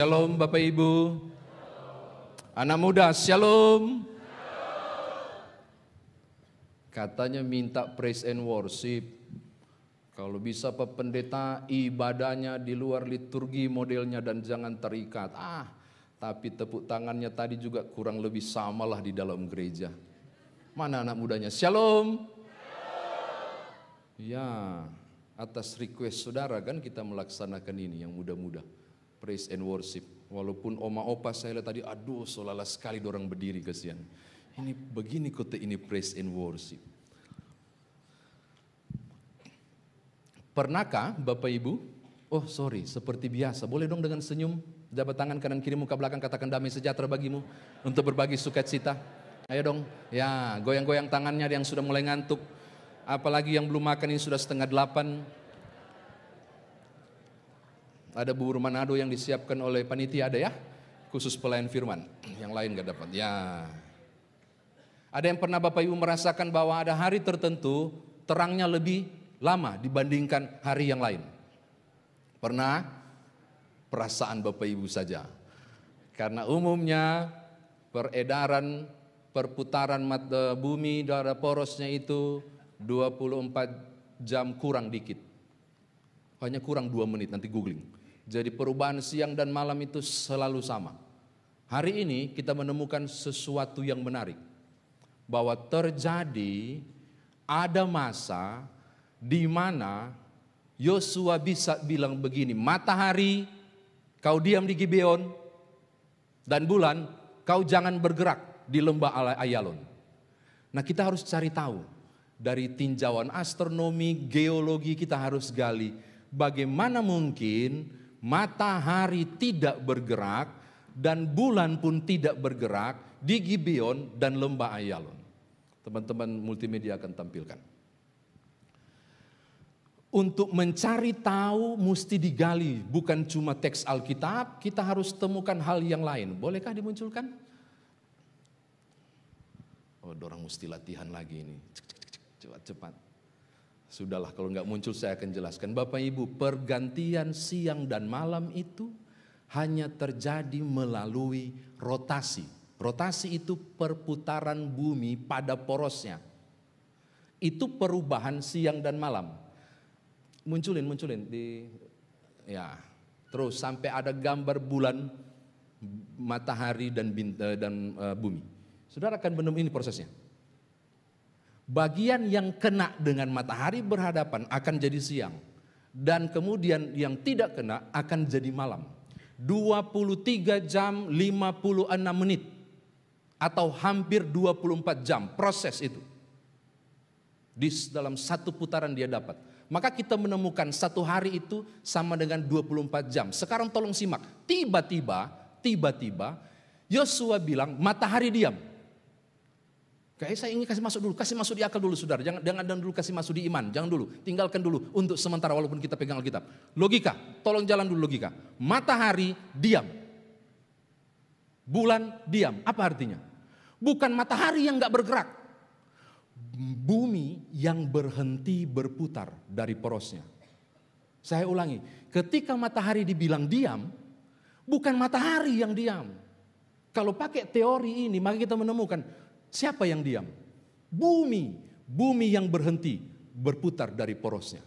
Shalom Bapak Ibu, anak muda, shalom. Katanya minta praise and worship. Kalau bisa Pak Pendeta ibadahnya di luar liturgi modelnya dan jangan terikat. Tapi tepuk tangannya tadi juga kurang lebih samalah di dalam gereja. Mana anak mudanya? Shalom. Ya, atas request saudara kan kita melaksanakan ini yang muda-muda. Praise and worship. Walaupun oma opa saya lihat tadi, aduh solala sekali dorang berdiri kasihan. Ini begini kote ini praise and worship. Pernahkah Bapak Ibu? Oh sorry, seperti biasa. Boleh dong dengan senyum, jabat tangan kanan kiri muka belakang, katakan damai sejahtera bagimu untuk berbagi sukacita. Ayo dong, ya goyang-goyang tangannya yang sudah mulai ngantuk. Apalagi yang belum makan ini sudah 7:30. Ada bubur Manado yang disiapkan oleh panitia, ada ya? Khusus pelayan firman, yang lain gak dapat. Ya. Ada yang pernah Bapak Ibu merasakan bahwa ada hari tertentu terangnya lebih lama dibandingkan hari yang lain? Pernah? Perasaan Bapak Ibu saja. Karena umumnya perputaran bumi darah porosnya itu 24 jam kurang dikit. Hanya kurang 2 menit, nanti googling. Jadi perubahan siang dan malam itu selalu sama. Hari ini kita menemukan sesuatu yang menarik. Bahwa terjadi ada masa di mana Yosua bisa bilang begini, matahari kau diam di Gibeon dan bulan kau jangan bergerak di lembah Ayalon. Nah kita harus cari tahu dari tinjauan astronomi, geologi kita harus gali bagaimana mungkin matahari tidak bergerak dan bulan pun tidak bergerak di Gibeon dan lembah Ayalon. Teman-teman multimedia akan tampilkan. Untuk mencari tahu mesti digali, bukan cuma teks Alkitab, kita harus temukan hal yang lain. Bolehkah dimunculkan? Oh, dorang mesti latihan lagi ini. Cepat-cepat. Sudahlah, kalau nggak muncul saya akan jelaskan. Bapak Ibu, pergantian siang dan malam itu hanya terjadi melalui rotasi. Rotasi itu perputaran bumi pada porosnya. Itu perubahan siang dan malam. Munculin ya. Terus sampai ada gambar bulan, matahari dan bumi. Saudara akan menemui ini prosesnya. Bagian yang kena dengan matahari berhadapan akan jadi siang. Dan kemudian yang tidak kena akan jadi malam. 23 jam 56 menit. Atau hampir 24 jam proses itu. Di dalam satu putaran dia dapat. Maka kita menemukan satu hari itu sama dengan 24 jam. Sekarang tolong simak. Tiba-tiba Yosua bilang matahari diam. Kayak saya ingin kasih masuk di akal dulu saudara, jangan dulu kasih masuk di iman, jangan dulu, tinggalkan dulu untuk sementara walaupun kita pegang Alkitab. Logika, tolong jalan dulu logika. Matahari diam, bulan diam, apa artinya? Bukan matahari yang gak bergerak, bumi yang berhenti berputar dari porosnya. Saya ulangi, ketika matahari dibilang diam, bukan matahari yang diam. Kalau pakai teori ini maka kita menemukan siapa yang diam? Bumi yang berhenti berputar dari porosnya.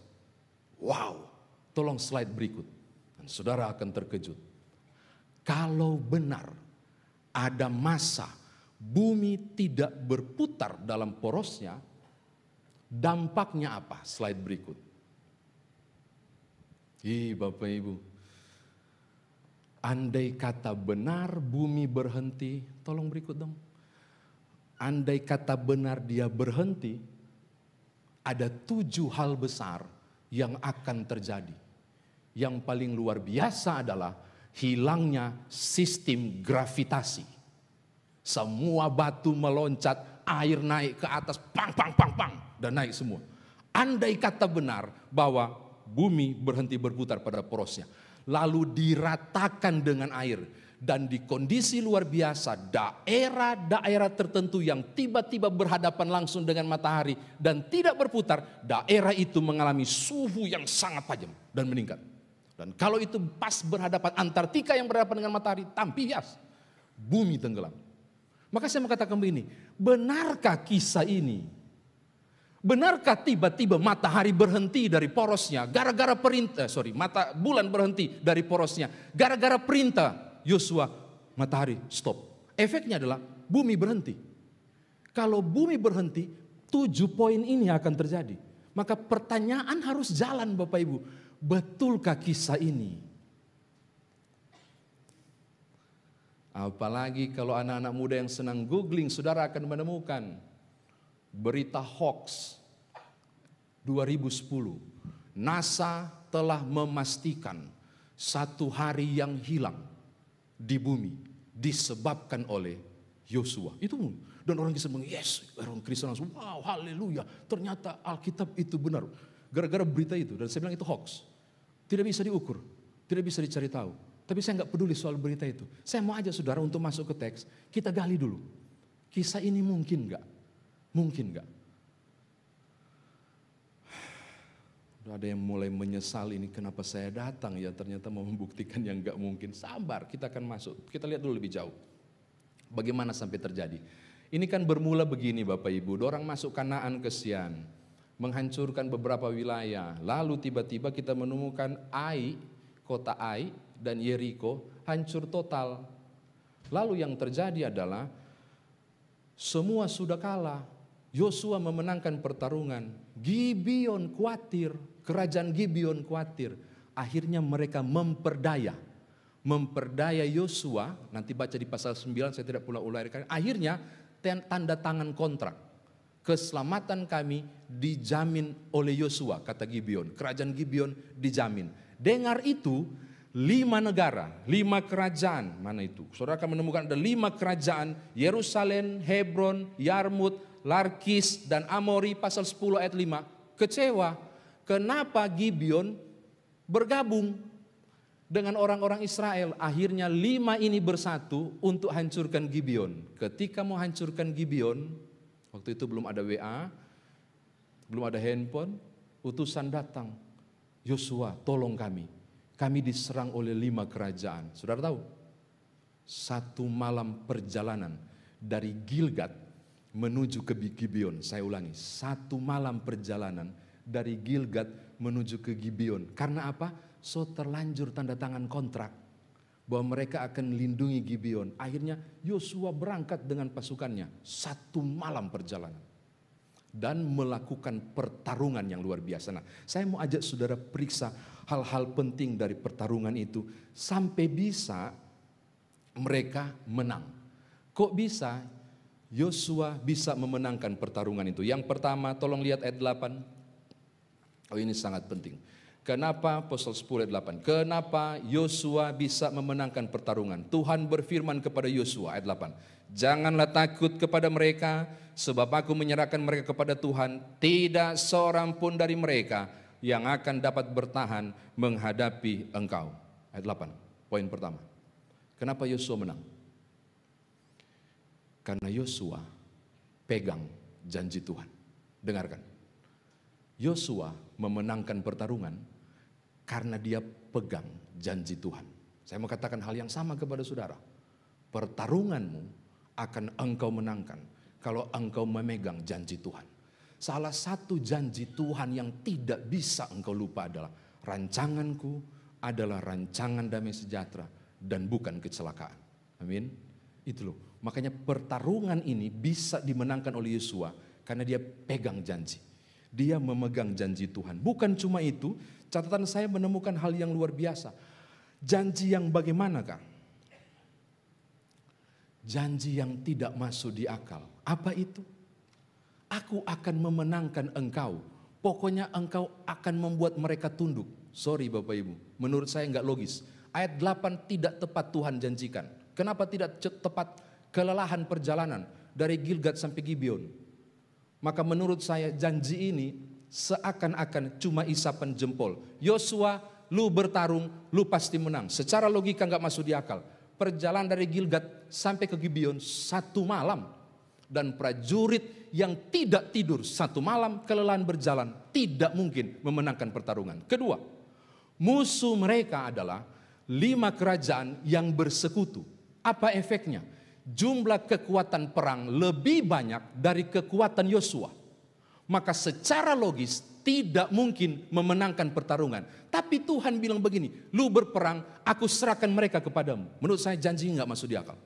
Wow, tolong slide berikut. Dan saudara akan terkejut. Kalau benar ada masa bumi tidak berputar dalam porosnya, dampaknya apa? Slide berikut. Bapak Ibu, andai kata benar bumi berhenti, tolong berikut dong. Andai kata benar dia berhenti, ada 7 hal besar yang akan terjadi. Yang paling luar biasa adalah hilangnya sistem gravitasi. Semua batu meloncat, air naik ke atas, pang, dan naik semua. Andai kata benar bahwa bumi berhenti berputar pada porosnya, lalu diratakan dengan air. Dan di kondisi luar biasa, daerah-daerah tertentu yang tiba-tiba berhadapan langsung dengan matahari dan tidak berputar, daerah itu mengalami suhu yang sangat tajam dan meningkat. Dan kalau itu pas berhadapan, Antartika yang berhadapan dengan matahari, tampias, bumi tenggelam. Maka saya mau katakan begini, benarkah kisah ini? Benarkah tiba-tiba matahari berhenti dari porosnya gara-gara perintah, bulan berhenti dari porosnya gara-gara perintah Yosua, matahari stop. Efeknya adalah bumi berhenti. Kalau bumi berhenti, 7 poin ini akan terjadi. Maka pertanyaan harus jalan Bapak Ibu, betulkah kisah ini? Apalagi kalau anak-anak muda yang senang googling, saudara akan menemukan berita hoax 2010. NASA telah memastikan 1 hari yang hilang di bumi disebabkan oleh Yosua. Itu dan orang Kristen bilang, yes, orang Kristen langsung, wow, haleluya, ternyata Alkitab itu benar. Gara-gara berita itu, dan saya bilang itu hoax. Tidak bisa diukur, tidak bisa dicari tahu. Tapi saya nggak peduli soal berita itu. Saya mau aja saudara untuk masuk ke teks, kita gali dulu. Kisah ini mungkin nggak? Mungkin nggak? Udah ada yang mulai menyesal ini kenapa saya datang ya, ternyata mau membuktikan yang nggak mungkin. Sabar, kita akan masuk. Kita lihat dulu lebih jauh. Bagaimana sampai terjadi? Ini kan bermula begini Bapak Ibu, orang masuk Kanaan ke Sian, menghancurkan beberapa wilayah. Lalu tiba-tiba kita menemukan Ai, kota Ai dan Yeriko hancur total. Lalu yang terjadi adalah semua sudah kalah. Yosua memenangkan pertarungan. Gibeon khawatir, kerajaan Gibeon khawatir. Akhirnya mereka memperdaya Yosua. Nanti baca di pasal 9, saya tidak pula ulangi. Akhirnya tanda tangan kontrak. Keselamatan kami dijamin oleh Yosua, kata Gibeon. Kerajaan Gibeon dijamin. Dengar itu, 5 negara, 5 kerajaan. Mana itu? Saudara akan menemukan ada 5 kerajaan. Yerusalem, Hebron, Yarmut, Larkis, dan Amori. Pasal 10 ayat 5. Kecewa. Kenapa Gibeon bergabung dengan orang-orang Israel? Akhirnya 5 ini bersatu untuk hancurkan Gibeon. Ketika mau hancurkan Gibeon, waktu itu belum ada WA, belum ada handphone, utusan datang. Yosua, tolong kami. Kami diserang oleh 5 kerajaan. Saudara tahu? 1 malam perjalanan dari Gilgad menuju ke Gibeon. Saya ulangi, 1 malam perjalanan dari Gilgad menuju ke Gibeon. Karena apa? So terlanjur tanda tangan kontrak bahwa mereka akan melindungi Gibeon. Akhirnya Yosua berangkat dengan pasukannya 1 malam perjalanan dan melakukan pertarungan yang luar biasa. Nah, saya mau ajak saudara periksa hal-hal penting dari pertarungan itu sampai bisa mereka menang. Kok bisa Yosua bisa memenangkan pertarungan itu? Yang pertama, tolong lihat ayat 8. Oh, ini sangat penting. Kenapa pasal 10 ayat 8? Kenapa Yosua bisa memenangkan pertarungan? Tuhan berfirman kepada Yosua ayat 8. Janganlah takut kepada mereka, sebab aku menyerahkan mereka kepada Tuhan. Tidak seorang pun dari mereka yang akan dapat bertahan menghadapi engkau. Ayat 8, poin pertama. Kenapa Yosua menang? Karena Yosua pegang janji Tuhan. Dengarkan. Yosua memenangkan pertarungan karena dia pegang janji Tuhan. Saya mau katakan hal yang sama kepada saudara. Pertarunganmu akan engkau menangkan kalau engkau memegang janji Tuhan. Salah satu janji Tuhan yang tidak bisa engkau lupa adalah rancanganku adalah rancangan damai sejahtera dan bukan kecelakaan. Amin. Itu loh. Makanya pertarungan ini bisa dimenangkan oleh Yosua karena dia pegang janji. Dia memegang janji Tuhan. Bukan cuma itu, catatan saya menemukan hal yang luar biasa. Janji yang bagaimanakah? Janji yang tidak masuk di akal. Apa itu? Aku akan memenangkan engkau. Pokoknya engkau akan membuat mereka tunduk. Sorry Bapak Ibu, menurut saya enggak logis. Ayat 8 tidak tepat Tuhan janjikan. Kenapa tidak tepat? Kelelahan perjalanan dari Gilgad sampai Gibeon. Maka menurut saya janji ini seakan-akan cuma isapan jempol. Yosua, lu bertarung, lu pasti menang. Secara logika enggak masuk di akal. Perjalanan dari Gilgad sampai ke Gibeon 1 malam. Dan prajurit yang tidak tidur 1 malam kelelahan berjalan tidak mungkin memenangkan pertarungan. Kedua, Musuh mereka adalah 5 kerajaan yang bersekutu. Apa efeknya? Jumlah kekuatan perang lebih banyak dari kekuatan Yosua. Maka secara logis tidak mungkin memenangkan pertarungan. Tapi Tuhan bilang begini, lu berperang, aku serahkan mereka kepadamu. Menurut saya janji nggak masuk di akal.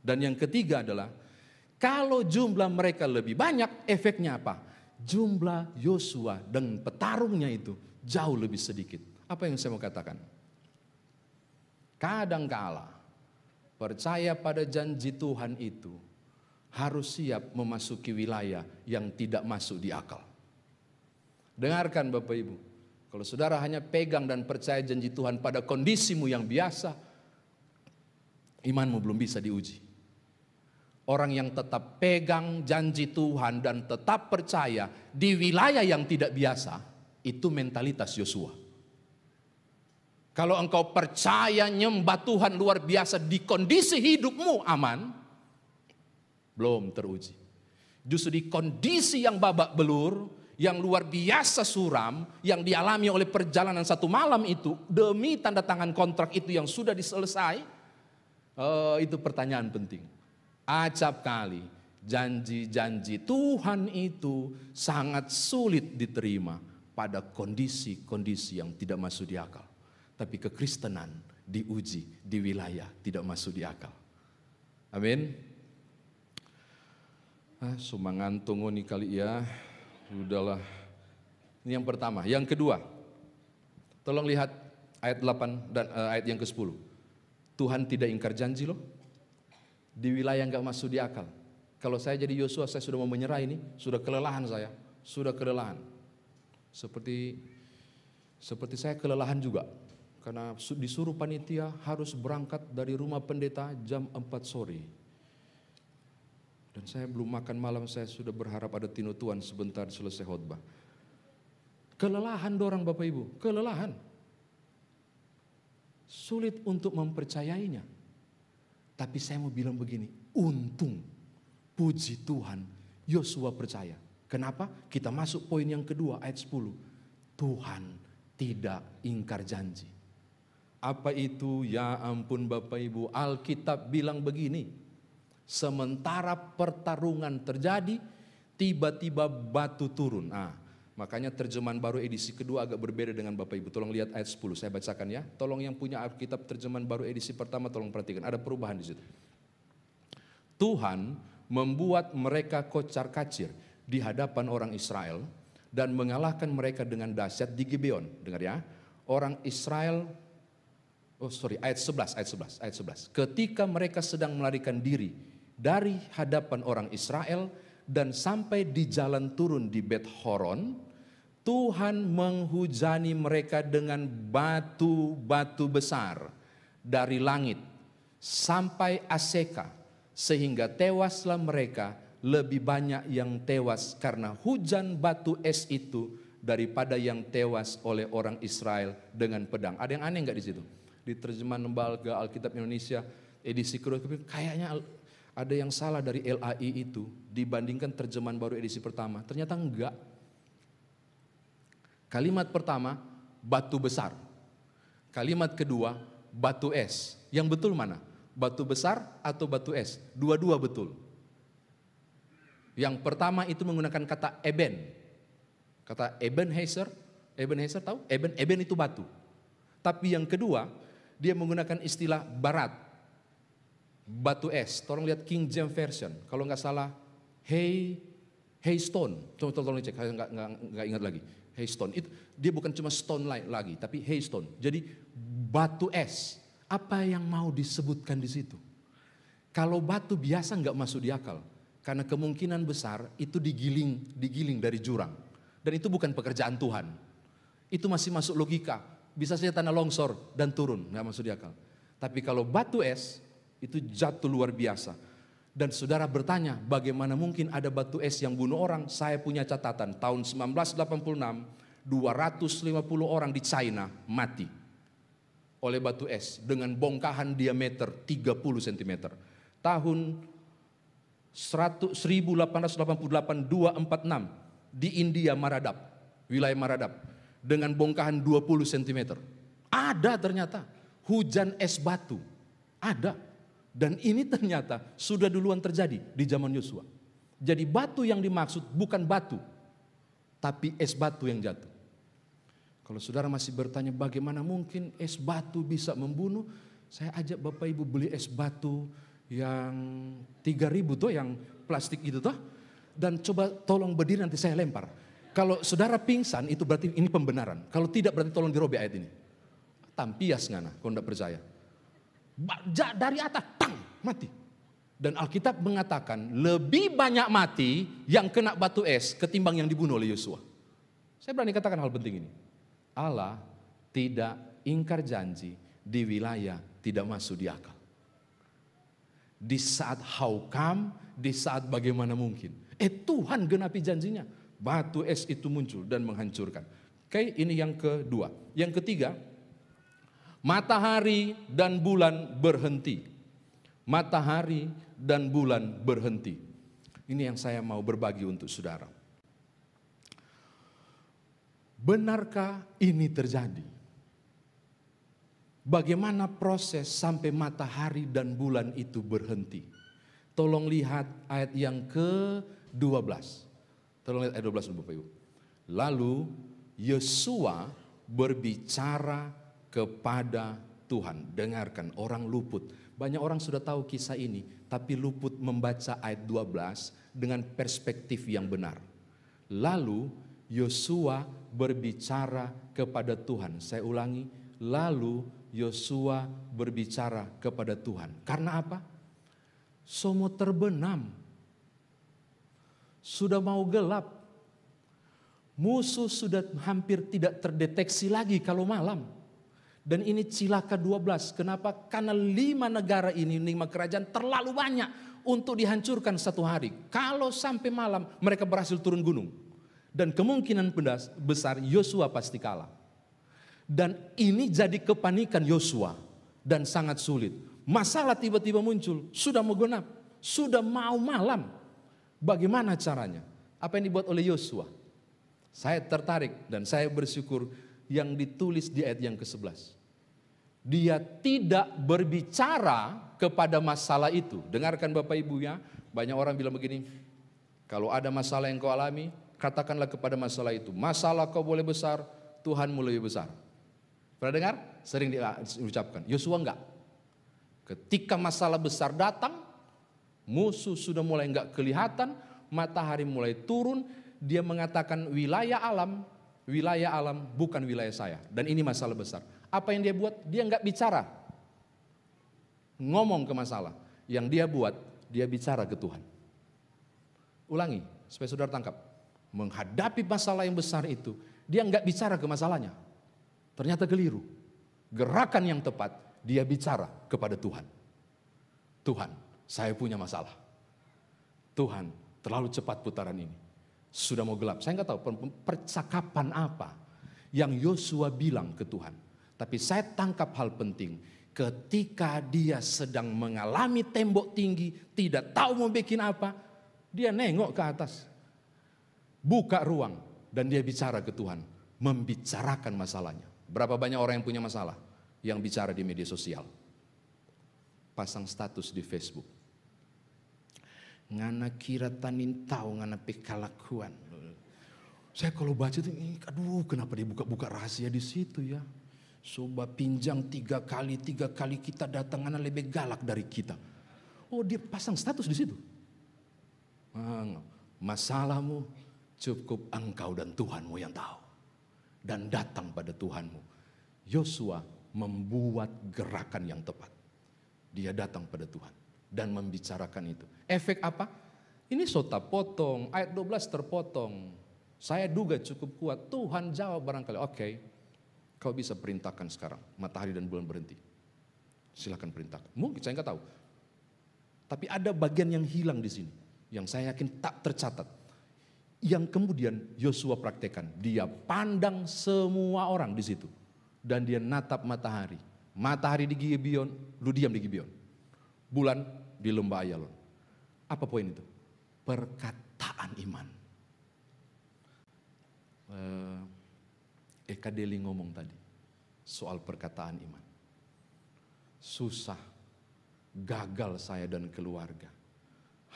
Dan yang ketiga adalah, kalau jumlah mereka lebih banyak, efeknya apa? Jumlah Yosua dan petarungnya itu jauh lebih sedikit. Apa yang saya mau katakan? Kadangkala percaya pada janji Tuhan itu harus siap memasuki wilayah yang tidak masuk di akal. Dengarkan Bapak Ibu, kalau saudara hanya pegang dan percaya janji Tuhan pada kondisimu yang biasa, imanmu belum bisa diuji. Orang yang tetap pegang janji Tuhan dan tetap percaya di wilayah yang tidak biasa, itu mentalitas Yosua. Kalau engkau percaya nyembah Tuhan luar biasa di kondisi hidupmu aman, belum teruji. Justru di kondisi yang babak belur, yang luar biasa suram, yang dialami oleh perjalanan 1 malam itu, demi tanda tangan kontrak itu yang sudah diselesai, itu pertanyaan penting. Acap kali janji-janji Tuhan itu sangat sulit diterima pada kondisi-kondisi yang tidak masuk di akal. Tapi kekristenan diuji di wilayah tidak masuk di akal. Amin. Cuma ngantung nih kali ya. Udahlah. Ini yang pertama. Yang kedua, tolong lihat ayat 8 dan ayat yang ke-10. Tuhan tidak ingkar janji loh. Di wilayah nggak masuk di akal. Kalau saya jadi Yosua, saya sudah mau menyerah ini, sudah kelelahan saya, sudah kelelahan. Seperti saya kelelahan juga. Karena disuruh panitia harus berangkat dari rumah pendeta jam 4 sore. Dan saya belum makan malam, saya sudah berharap ada tinutuan sebentar selesai khotbah. Kelelahan dorang Bapak Ibu, kelelahan. Sulit untuk mempercayainya. Tapi saya mau bilang begini, untung, puji Tuhan, Yosua percaya. Kenapa? Kita masuk poin yang kedua ayat 10. Tuhan tidak ingkar janji. Apa itu? Ya ampun Bapak Ibu, Alkitab bilang begini. Sementara pertarungan terjadi, tiba-tiba batu turun. Makanya terjemahan baru edisi kedua agak berbeda dengan Bapak Ibu. Tolong lihat ayat 10, saya bacakan ya. Tolong yang punya Alkitab terjemahan baru edisi pertama tolong perhatikan, ada perubahan di situ. Tuhan membuat mereka kocar-kacir di hadapan orang Israel dan mengalahkan mereka dengan dahsyat di Gibeon. Dengar ya. Orang Israel ayat 11. Ketika mereka sedang melarikan diri dari hadapan orang Israel dan sampai di jalan turun di Bet Horon, Tuhan menghujani mereka dengan batu-batu besar dari langit sampai Aseka, sehingga tewaslah mereka, lebih banyak yang tewas karena hujan batu es itu daripada yang tewas oleh orang Israel dengan pedang. Ada yang aneh nggak di situ? Di terjemahan Lembaga Alkitab Indonesia edisi kedua, kayaknya ada yang salah dari LAI itu dibandingkan terjemahan baru edisi pertama. Ternyata enggak. Kalimat pertama, batu besar. Kalimat kedua, batu es. Yang betul mana? Batu besar atau batu es? Dua-dua betul. Yang pertama itu menggunakan kata eben. Kata Ebenezer tahu? Eben itu batu. Tapi yang kedua, dia menggunakan istilah barat. Batu es. Tolong lihat King James Version. Kalau nggak salah, hailstone. Tolong cek, saya nggak ingat lagi. Hailstone. Itu dia bukan cuma stone lagi, tapi hailstone. Jadi batu es. Apa yang mau disebutkan di situ? Kalau batu biasa nggak masuk di akal. Karena kemungkinan besar itu digiling dari jurang. Dan itu bukan pekerjaan Tuhan. Itu masih masuk logika. Bisa saja tanah longsor dan turun, nggak masuk di akal. Tapi kalau batu es, itu jatuh luar biasa. Dan saudara bertanya, bagaimana mungkin ada batu es yang bunuh orang? Saya punya catatan, tahun 1986, 250 orang di China mati oleh batu es dengan bongkahan diameter 30 cm. Tahun 1888, 246 di India Maradap, wilayah Maradap. dengan bongkahan 20 cm. Ada ternyata hujan es batu. Ada. Dan ini ternyata sudah duluan terjadi di zaman Yosua. Jadi batu yang dimaksud bukan batu, tapi es batu yang jatuh. Kalau saudara masih bertanya bagaimana mungkin es batu bisa membunuh, saya ajak Bapak Ibu beli es batu yang 3.000 tuh, yang plastik itu tuh. Dan coba tolong berdiri, nanti saya lempar. Kalau saudara pingsan itu berarti ini pembenaran. Kalau tidak berarti tolong dirobek ayat ini. Tampias ngana, kalau tidak percaya. Dari atas, tang, mati. Dan Alkitab mengatakan lebih banyak mati yang kena batu es ketimbang yang dibunuh oleh Yosua. Saya berani katakan hal penting ini. Allah tidak ingkar janji di wilayah tidak masuk di akal. Di saat how come, di saat bagaimana mungkin. Tuhan genapi janjinya. Batu es itu muncul dan menghancurkan. Oke, ini yang kedua. Yang ketiga, matahari dan bulan berhenti. Matahari dan bulan berhenti. Ini yang saya mau berbagi untuk saudara. Benarkah ini terjadi? Bagaimana proses sampai matahari dan bulan itu berhenti? Tolong lihat ayat yang ke-12. Tolong lihat ayat 12 Bapak Ibu. Lalu Yosua berbicara kepada Tuhan. Dengarkan, orang luput. Banyak orang sudah tahu kisah ini, tapi luput membaca ayat 12 dengan perspektif yang benar. Lalu Yosua berbicara kepada Tuhan. Saya ulangi, lalu Yosua berbicara kepada Tuhan. Karena apa? Semua terbenam. Sudah mau gelap. Musuh sudah hampir tidak terdeteksi lagi kalau malam. Dan ini cilaka 12. Kenapa? Karena 5 negara ini, 5 kerajaan terlalu banyak untuk dihancurkan satu hari. Kalau sampai malam mereka berhasil turun gunung. Dan kemungkinan besar Yosua pasti kalah. Dan ini jadi kepanikan Yosua. Dan sangat sulit. Masalah tiba-tiba muncul. Sudah mau genap. Sudah mau malam. Bagaimana caranya? Apa yang dibuat oleh Yosua? Saya tertarik dan saya bersyukur yang ditulis di ayat yang ke-11. Dia tidak berbicara kepada masalah itu. Dengarkan Bapak Ibu ya. Banyak orang bilang begini. Kalau ada masalah yang kau alami, katakanlah kepada masalah itu. Masalah kau boleh besar, Tuhanmu lebih besar. Pernah dengar? Sering diucapkan. Yosua enggak. Ketika masalah besar datang, musuh sudah mulai enggak kelihatan, matahari mulai turun, dia mengatakan wilayah alam bukan wilayah saya. Dan ini masalah besar. Apa yang dia buat? Dia enggak bicara. Ngomong ke masalah. Yang dia buat, dia bicara ke Tuhan. Ulangi, supaya saudara tangkap. Menghadapi masalah yang besar itu, dia enggak bicara ke masalahnya. Ternyata keliru. Gerakan yang tepat, dia bicara kepada Tuhan. Tuhan, saya punya masalah. Tuhan, terlalu cepat putaran ini. Sudah mau gelap. Saya enggak tahu percakapan apa yang Yosua bilang ke Tuhan. Tapi saya tangkap hal penting. Ketika dia sedang mengalami tembok tinggi, tidak tahu mau bikin apa, dia nengok ke atas. Buka ruang dan dia bicara ke Tuhan. Membicarakan masalahnya. Berapa banyak orang yang punya masalah? Yang bicara di media sosial. Pasang status di Facebook. Ngana kira tanin tahu ngana pekalakuan. Saya kalau baca itu, aduh kenapa dia buka-buka rahasia di situ ya. Coba pinjam 3 kali kita datang ngana lebih galak dari kita. Oh dia pasang status di situ. Masalahmu cukup engkau dan Tuhanmu yang tahu. Dan datang pada Tuhanmu. Yosua membuat gerakan yang tepat. Dia datang pada Tuhan. Dan membicarakan itu. Efek apa? Ini sota potong, ayat 12 terpotong. Saya duga cukup kuat. Tuhan jawab barangkali, oke, kau bisa perintahkan sekarang matahari dan bulan berhenti. Silakan perintahkan. Mungkin saya nggak tahu. Tapi ada bagian yang hilang di sini, yang saya yakin tak tercatat. Yang kemudian Yosua praktekkan. Dia pandang semua orang di situ, dan dia natap matahari. Matahari di Gibeon, lu diam di Gibeon. Bulan di lembah Ayalon. Apa poin itu? Perkataan iman. Eka Deli ngomong tadi soal perkataan iman. Susah, gagal saya dan keluarga.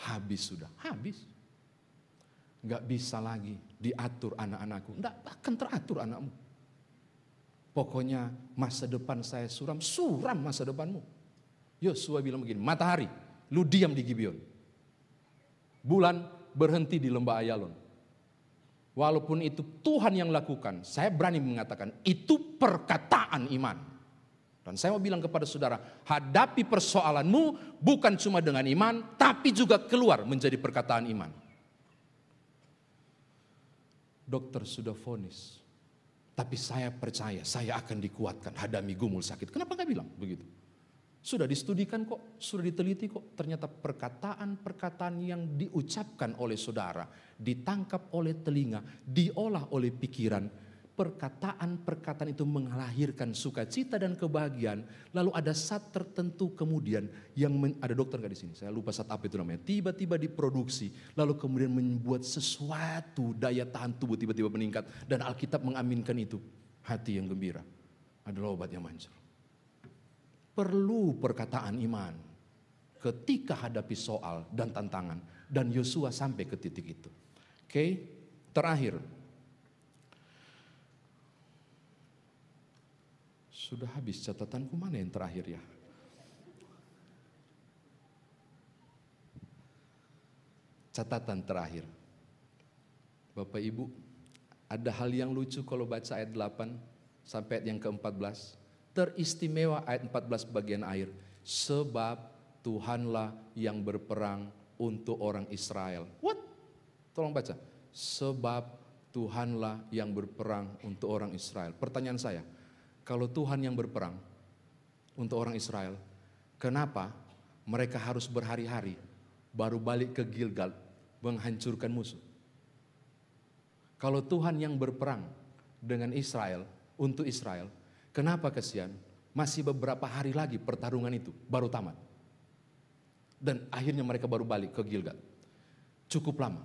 Habis sudah, habis. Gak bisa lagi diatur anak-anakku. Gak akan teratur anakmu. Pokoknya masa depan saya suram, suram masa depanmu. Yosua bilang begini, matahari, lu diam di Gibeon. Bulan berhenti di lembah Ayalon. Walaupun itu Tuhan yang lakukan, saya berani mengatakan itu perkataan iman. Dan saya mau bilang kepada saudara, hadapi persoalanmu bukan cuma dengan iman, tapi juga keluar menjadi perkataan iman. Dokter sudah vonis, tapi saya percaya saya akan dikuatkan hadapi gumul sakit. Kenapa gak bilang begitu? Sudah distudikan kok, sudah diteliti kok. Ternyata perkataan-perkataan yang diucapkan oleh saudara, ditangkap oleh telinga, diolah oleh pikiran. Perkataan-perkataan itu melahirkan sukacita dan kebahagiaan. Lalu ada saat tertentu kemudian yang ada dokter gak di sini? Saya lupa saat apa itu namanya. Tiba-tiba diproduksi, lalu kemudian membuat sesuatu daya tahan tubuh tiba-tiba meningkat. Dan Alkitab mengaminkan itu. Hati yang gembira adalah obat yang manjur. Perlu perkataan iman ketika hadapi soal dan tantangan. Dan Yosua sampai ke titik itu. Oke, terakhir. Sudah habis catatanku, mana yang terakhir ya? Catatan terakhir. Bapak Ibu, ada hal yang lucu kalau baca ayat 8 sampai ayat yang ke-14. Teristimewa ayat 14 bagian akhir. Sebab Tuhanlah yang berperang untuk orang Israel. What? Tolong baca. Sebab Tuhanlah yang berperang untuk orang Israel. Pertanyaan saya, kalau Tuhan yang berperang untuk orang Israel, kenapa mereka harus berhari-hari baru balik ke Gilgal menghancurkan musuh? Kalau Tuhan yang berperang dengan Israel, untuk Israel, kenapa kesian masih beberapa hari lagi pertarungan itu baru tamat? Dan akhirnya mereka baru balik ke Gilgal. Cukup lama.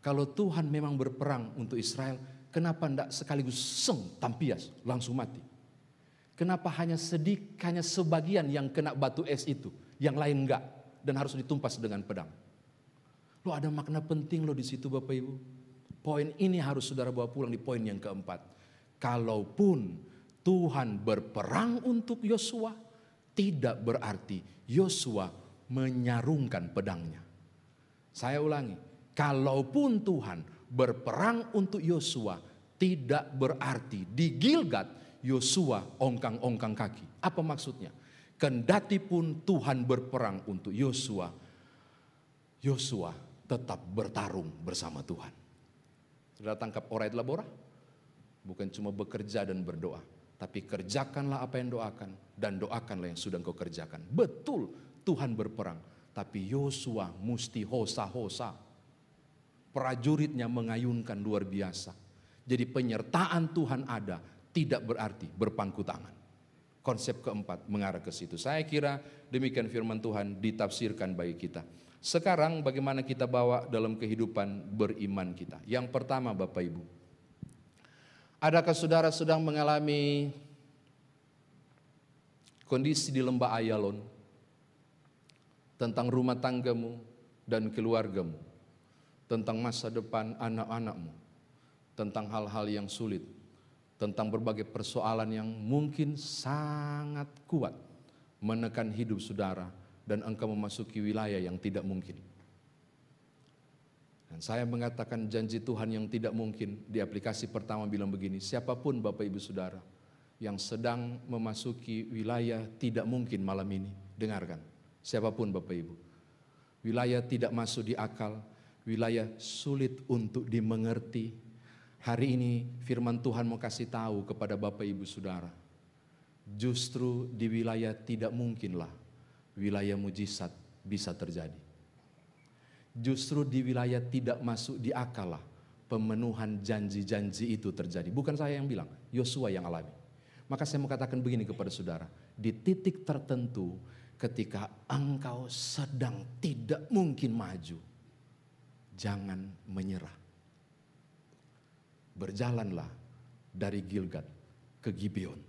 Kalau Tuhan memang berperang untuk Israel, kenapa tidak sekaligus tampias langsung mati? Kenapa hanya sebagian yang kena batu es itu, yang lain enggak, dan harus ditumpas dengan pedang? Loh, ada makna penting loh di situ Bapak Ibu. Poin ini harus saudara bawa pulang di poin yang keempat. Kalaupun Tuhan berperang untuk Yosua, tidak berarti Yosua menyarungkan pedangnya. Saya ulangi, kalaupun Tuhan berperang untuk Yosua, tidak berarti di Gilgal Yosua ongkang-ongkang kaki. Apa maksudnya? Kendati pun Tuhan berperang untuk Yosua, Yosua tetap bertarung bersama Tuhan. Sudah tangkap orait labora? Bukan cuma bekerja dan berdoa, tapi kerjakanlah apa yang doakan dan doakanlah yang sudah engkau kerjakan. Betul Tuhan berperang, tapi Yosua mesti hosa-hosa. Prajuritnya mengayunkan luar biasa. Jadi penyertaan Tuhan ada, tidak berarti berpangku tangan. Konsep keempat mengarah ke situ. Saya kira demikian firman Tuhan ditafsirkan bagi kita. Sekarang bagaimana kita bawa dalam kehidupan beriman kita? Yang pertama Bapak Ibu, adakah saudara sedang mengalami kondisi di lembah Ayalon tentang rumah tanggamu dan keluargamu, tentang masa depan anak-anakmu, tentang hal-hal yang sulit, tentang berbagai persoalan yang mungkin sangat kuat menekan hidup saudara dan engkau memasuki wilayah yang tidak mungkin. Dan saya mengatakan janji Tuhan yang tidak mungkin di aplikasi pertama bilang begini, siapapun Bapak Ibu Saudara yang sedang memasuki wilayah tidak mungkin malam ini, dengarkan, siapapun Bapak Ibu, wilayah tidak masuk di akal, wilayah sulit untuk dimengerti. Hari ini firman Tuhan mau kasih tahu kepada Bapak Ibu Saudara, justru di wilayah tidak mungkinlah wilayah mujizat bisa terjadi. Justru di wilayah tidak masuk di akal lah pemenuhan janji-janji itu terjadi. Bukan saya yang bilang, Yosua yang alami. Maka saya mau katakan begini kepada saudara, di titik tertentu ketika engkau sedang tidak mungkin maju, jangan menyerah. Berjalanlah dari Gilgal ke Gibeon.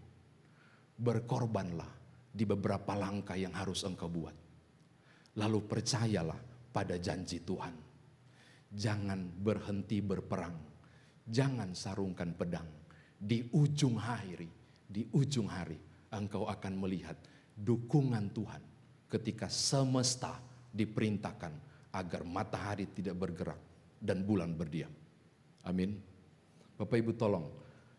Berkorbanlah di beberapa langkah yang harus engkau buat. Lalu percayalah pada janji Tuhan. Jangan berhenti berperang. Jangan sarungkan pedang. Di ujung hari engkau akan melihat dukungan Tuhan ketika semesta diperintahkan agar matahari tidak bergerak dan bulan berdiam. Amin. Bapak Ibu tolong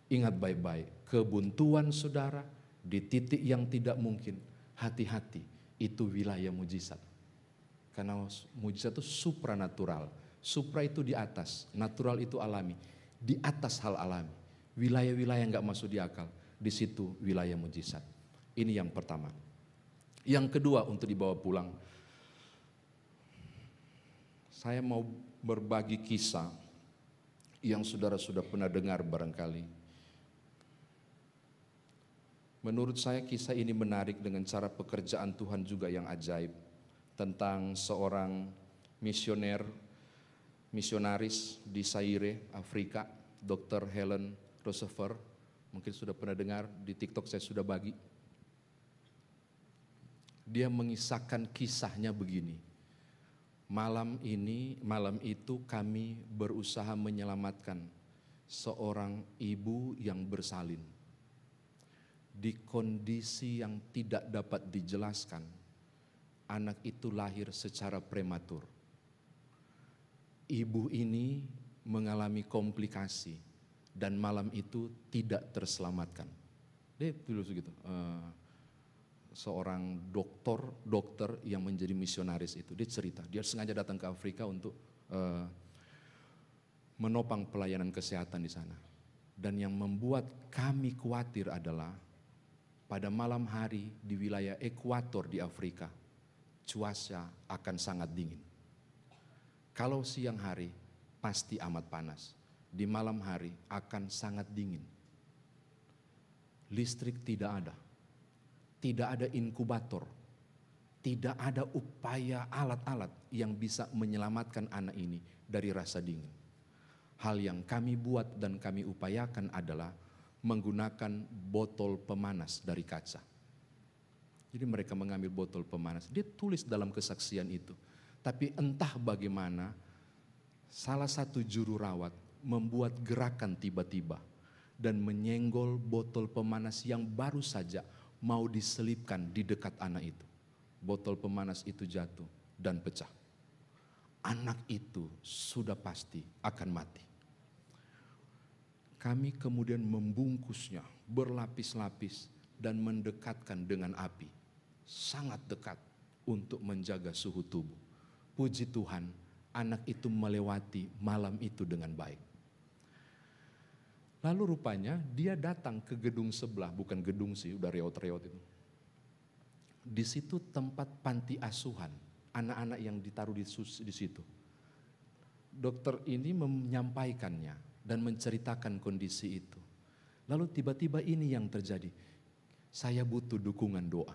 ingat baik-baik, kebuntuan saudara di titik yang tidak mungkin, hati-hati, itu wilayah mujizat. Karena mujizat itu supranatural. Supra itu di atas, natural itu alami. Di atas hal alami, wilayah-wilayah yang gak masuk di akal, di situ wilayah mujizat. Ini yang pertama. Yang kedua untuk dibawa pulang, saya mau berbagi kisah yang saudara sudah pernah dengar barangkali. Menurut saya kisah ini menarik dengan cara pekerjaan Tuhan juga yang ajaib. Tentang seorang misionaris di Zaire, Afrika, Dr. Helen Roosevelt. Mungkin sudah pernah dengar, di TikTok saya sudah bagi. Dia mengisahkan kisahnya begini. Malam itu kami berusaha menyelamatkan seorang ibu yang bersalin. Di kondisi yang tidak dapat dijelaskan, anak itu lahir secara prematur. Ibu ini mengalami komplikasi dan malam itu tidak terselamatkan. Dia tulis gitu. Seorang dokter yang menjadi misionaris itu, dia cerita, dia sengaja datang ke Afrika untuk menopang pelayanan kesehatan di sana. Dan yang membuat kami khawatir adalah pada malam hari di wilayah ekuator di Afrika, cuaca akan sangat dingin. Kalau siang hari pasti amat panas, di malam hari akan sangat dingin. Listrik tidak ada. Tidak ada inkubator, tidak ada upaya alat-alat yang bisa menyelamatkan anak ini dari rasa dingin. Hal yang kami buat dan kami upayakan adalah menggunakan botol pemanas dari kaca. Jadi mereka mengambil botol pemanas, dia tulis dalam kesaksian itu. Tapi entah bagaimana salah satu juru rawat membuat gerakan tiba-tiba dan menyenggol botol pemanas yang baru saja mau diselipkan di dekat anak itu. Botol pemanas itu jatuh dan pecah. Anak itu sudah pasti akan mati. Kami kemudian membungkusnya berlapis-lapis dan mendekatkan dengan api. Sangat dekat untuk menjaga suhu tubuh. Puji Tuhan, anak itu melewati malam itu dengan baik. Lalu rupanya dia datang ke gedung sebelah, bukan gedung sih, udah reot-reot itu. Di situ tempat panti asuhan, anak-anak yang ditaruh di situ. Dokter ini menyampaikannya dan menceritakan kondisi itu. Lalu tiba-tiba ini yang terjadi, saya butuh dukungan doa.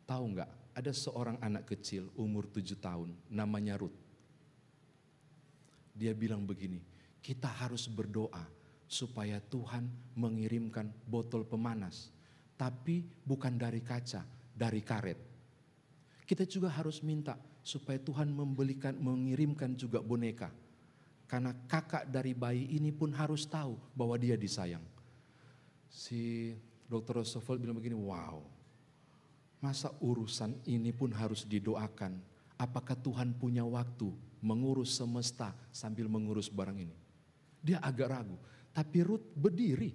Tahu nggak, ada seorang anak kecil umur 7 tahun, namanya Ruth. Dia bilang begini, kita harus berdoa supaya Tuhan mengirimkan botol pemanas, tapi bukan dari kaca, dari karet. Kita juga harus minta supaya Tuhan mengirimkan juga boneka, karena kakak dari bayi ini pun harus tahu bahwa dia disayang. Si Dr. Roosevelt bilang begini, wow, masa urusan ini pun harus didoakan? Apakah Tuhan punya waktu mengurus semesta sambil mengurus barang ini? Dia agak ragu. Tapi Ruth berdiri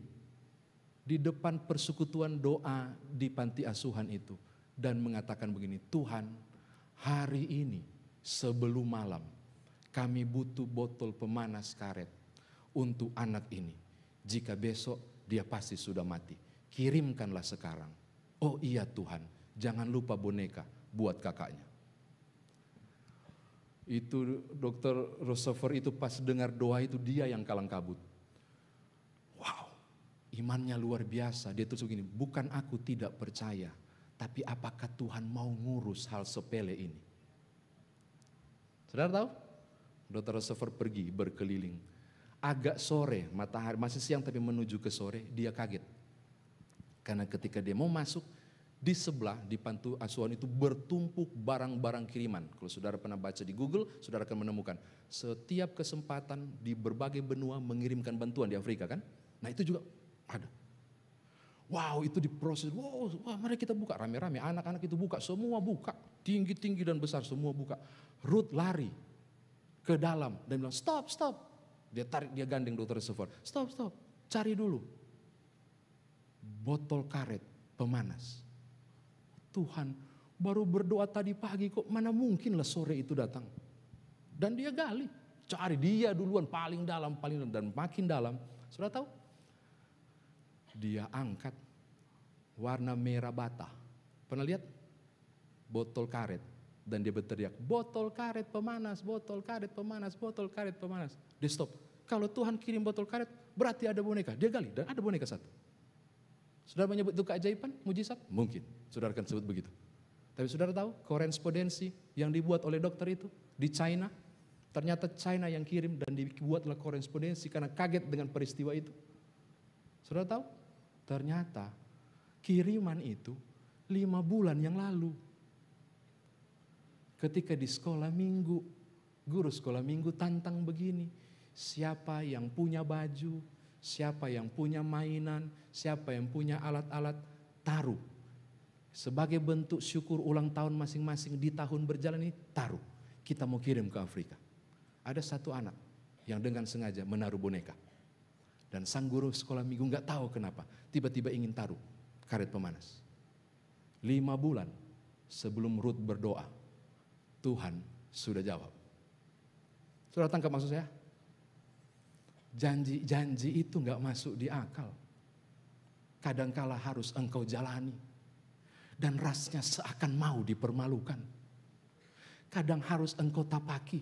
di depan persekutuan doa di panti asuhan itu dan mengatakan begini, Tuhan, hari ini sebelum malam kami butuh botol pemanas karet untuk anak ini. Jika besok dia pasti sudah mati, kirimkanlah sekarang. Oh iya Tuhan, jangan lupa boneka buat kakaknya. Itu Dr. Roosevelt itu pas dengar doa itu dia yang kalang kabut. Wow, imannya luar biasa. Dia tulis begini, bukan aku tidak percaya, tapi apakah Tuhan mau ngurus hal sepele ini? Saudara tahu? Dr. Roosevelt pergi berkeliling. agak sore, matahari masih siang tapi menuju ke sore, dia kaget. Karena ketika dia mau masuk, di sebelah di panti asuhan itu bertumpuk barang-barang kiriman. Kalau saudara pernah baca di Google, saudara akan menemukan setiap kesempatan di berbagai benua mengirimkan bantuan di Afrika kan. Nah itu juga ada. Wow, itu diproses. Wow, wah, mari kita buka rame-rame. Anak-anak itu buka, semua buka. Tinggi-tinggi dan besar semua buka. Ruth lari ke dalam dan bilang, stop. Dia tarik, dia gandeng dokter Sephora. Stop. Cari dulu. Botol karet pemanas. Tuhan, baru berdoa tadi pagi kok, mana mungkinlah sore itu datang. Dan dia gali. Cari dia duluan paling dalam dan makin dalam. Sudah tahu? Dia angkat warna merah bata. Pernah lihat? Botol karet. Dan dia berteriak, botol karet pemanas, botol karet pemanas, botol karet pemanas. Dia stop. Kalau Tuhan kirim botol karet, berarti ada boneka. Dia gali dan ada boneka satu. Saudara menyebut itu keajaiban, mujizat? Mungkin. Saudara akan sebut begitu. Tapi saudara tahu korespondensi yang dibuat oleh dokter itu di China. Ternyata China yang kirim dan dibuatlah korespondensi karena kaget dengan peristiwa itu. Saudara tahu? Ternyata kiriman itu 5 bulan yang lalu. Ketika di sekolah minggu, guru sekolah minggu tantang begini. Siapa yang punya baju, siapa yang punya mainan, siapa yang punya alat-alat, taruh. Sebagai bentuk syukur ulang tahun masing-masing di tahun berjalan ini, taruh. Kita mau kirim ke Afrika. Ada satu anak yang dengan sengaja menaruh boneka. Dan sang guru sekolah minggu gak tahu kenapa, tiba-tiba ingin taruh karet pemanas. 5 bulan sebelum Ruth berdoa, Tuhan sudah jawab. Saudara tangkap maksud saya? Janji-janji itu gak masuk di akal. Kadangkala harus engkau jalani. Dan rasanya seakan mau dipermalukan. Kadang harus engkau tapaki.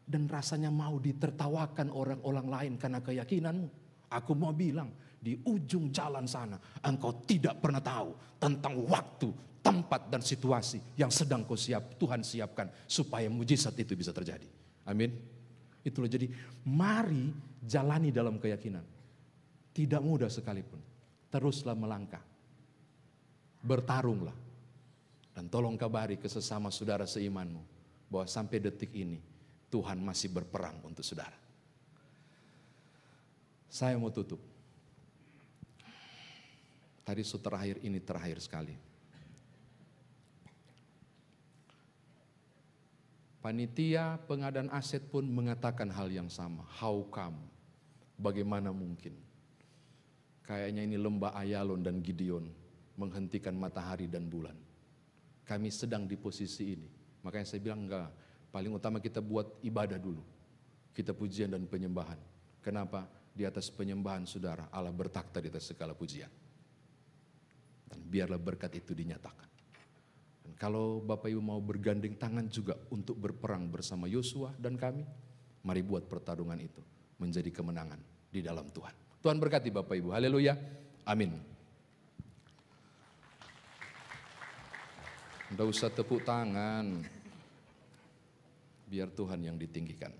Dan rasanya mau ditertawakan orang-orang lain karena keyakinanmu. Aku mau bilang, di ujung jalan sana engkau tidak pernah tahu tentang waktu, tempat dan situasi yang sedang Tuhan siapkan supaya mujizat itu bisa terjadi. Amin. Itulah jadi mari jalani dalam keyakinan. Tidak mudah sekalipun. Teruslah melangkah. Bertarunglah. Dan tolong kabari ke sesama saudara seimanmu bahwa sampai detik ini Tuhan masih berperang untuk saudara. Saya mau tutup. Tadi terakhir ini terakhir sekali. Panitia pengadaan aset pun mengatakan hal yang sama. How come? Bagaimana mungkin? Kayaknya ini lembah Ayalon dan Gideon menghentikan matahari dan bulan. Kami sedang di posisi ini. Makanya saya bilang enggak. Paling utama kita buat ibadah dulu. Kita pujian dan penyembahan. Kenapa? Di atas penyembahan saudara, Allah bertakhta di atas segala pujian. Dan biarlah berkat itu dinyatakan. Dan kalau Bapak Ibu mau bergandeng tangan juga untuk berperang bersama Yosua dan kami, mari buat pertarungan itu menjadi kemenangan di dalam Tuhan. Tuhan berkati Bapak Ibu. Haleluya. Amin. Tidak usah tepuk tangan. Biar Tuhan yang ditinggikan.